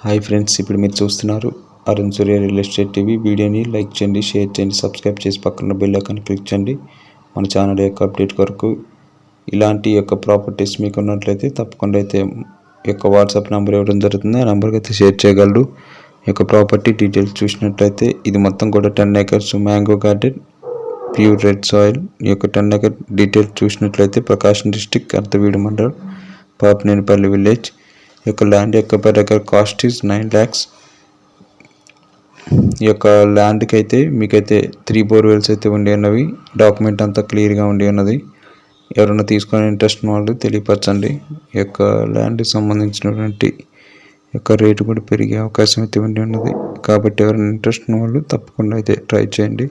Hi friends, ఇప్పుడు మీరు చూస్తున్నారు అరుణ్ సూర్య రియల్ ఎస్టేట్ టీవీ. వీడియోని లైక్ చేయండి, షేర్ చేయండి, సబ్స్క్రైబ్ చేసి పక్కన బెల్ ఐకాన్ క్లిక్ చేయండి. మన ఛానల్ యొక్క అప్డేట్ కొరకు ఇలాంటి యొక్క ప్రాపర్టీస్ మీకు ఉన్నట్లయితే తప్పకుండా అయితే యొక్క వాట్సాప్ నెంబర్ ఇవ్వడం జరుగుతుంది. ఆ నెంబర్కి అయితే షేర్ చేయగలరు. ఈ యొక్క ప్రాపర్టీ డీటెయిల్స్ చూసినట్లయితే ఇది మొత్తం కూడా 10 acres mango garden, pure red soil. ఈ యొక్క 10 acre డీటెయిల్స్ చూసినట్లయితే ప్రకాశం డిస్టిక్, అర్ధవీడు మండల్, పాపనేనిపల్లి విలేజ్. ఈ యొక్క ల్యాండ్ యొక్క per acre cost is 9 lakhs. ఈ యొక్క ల్యాండ్కి అయితే మీకైతే 3 borewells అయితే ఉండి ఉన్నవి. డాక్యుమెంట్ అంతా క్లియర్గా ఉండి ఉన్నది. ఎవరైనా తీసుకునే ఇంట్రెస్ట్ ఉన్న వాళ్ళు తెలియపరచండి. ఈ యొక్క ల్యాండ్కి సంబంధించినటువంటి యొక్క రేటు కూడా పెరిగే అవకాశం అయితే ఉండి ఉన్నది. కాబట్టి ఎవరైనా ఇంట్రెస్ట్ ఉన్న వాళ్ళు తప్పకుండా అయితే ట్రై చేయండి.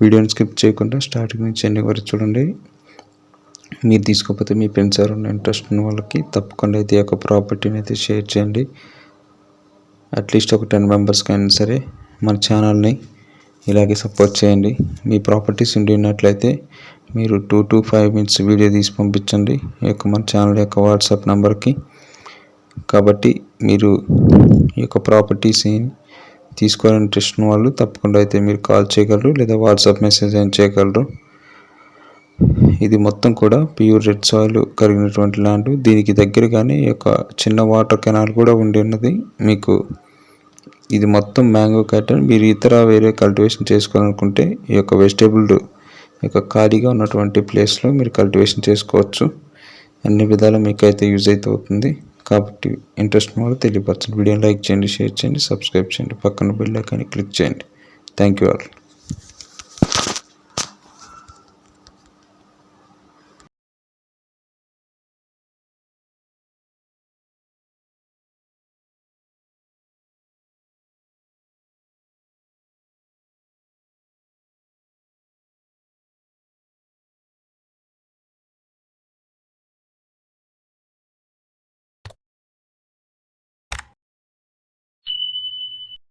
వీడియోని స్కిప్ చేయకుండా స్టార్టింగ్ నుంచి ఎండింగ్ వరకు చూడండి. మీరు తీసుకోకపోతే మీ ఫ్రెండ్స్ ఎవరైనా ఇంట్రెస్ట్ ఉన్న వాళ్ళకి తప్పకుండా అయితే ఈ యొక్క ప్రాపర్టీని అయితే షేర్ చేయండి. అట్లీస్ట్ ఒక 10 మెంబర్స్కి అయినా సరే మన ఛానల్ని ఇలాగే సపోర్ట్ చేయండి. మీ ప్రాపర్టీస్ ఉండి ఉన్నట్లయితే మీరు 2 to 5 minutes వీడియో తీసి పంపించండి ఈ యొక్క మన ఛానల్ యొక్క వాట్సాప్ నెంబర్కి. కాబట్టి మీరు ఈ యొక్క ప్రాపర్టీస్ని తీసుకోవాలని ఇంట్రెస్ట్ ఉన్న వాళ్ళు తప్పకుండా అయితే మీరు కాల్ చేయగలరు, లేదా వాట్సాప్ మెసేజ్ అయినా చేయగలరు. ఇది మొత్తం కూడా ప్యూర్ రెడ్ సాయిల్ కరిగినటువంటి ల్యాండ్. దీనికి దగ్గరగానే ఈ యొక్క చిన్న వాటర్ కెనాల్ కూడా ఉండి ఉన్నది. మీకు ఇది మొత్తం మ్యాంగో గార్డెన్. మీరు వేరే కల్టివేషన్ చేసుకోవాలనుకుంటే ఈ యొక్క వెజిటేబుల్ యొక్క ఖాళీగా ఉన్నటువంటి ప్లేస్లో మీరు కల్టివేషన్ చేసుకోవచ్చు. అన్ని విధాలు మీకు అయితే యూజ్ అయితే అవుతుంది. కాబట్టి ఇంట్రెస్ట్ ఉన్న వాళ్ళు తెలియపరచండి. వీడియోని లైక్ చేయండి, షేర్ చేయండి, సబ్స్క్రైబ్ చేయండి, పక్కన బెల్ ఐకాన్ క్లిక్ చేయండి. Thank you all.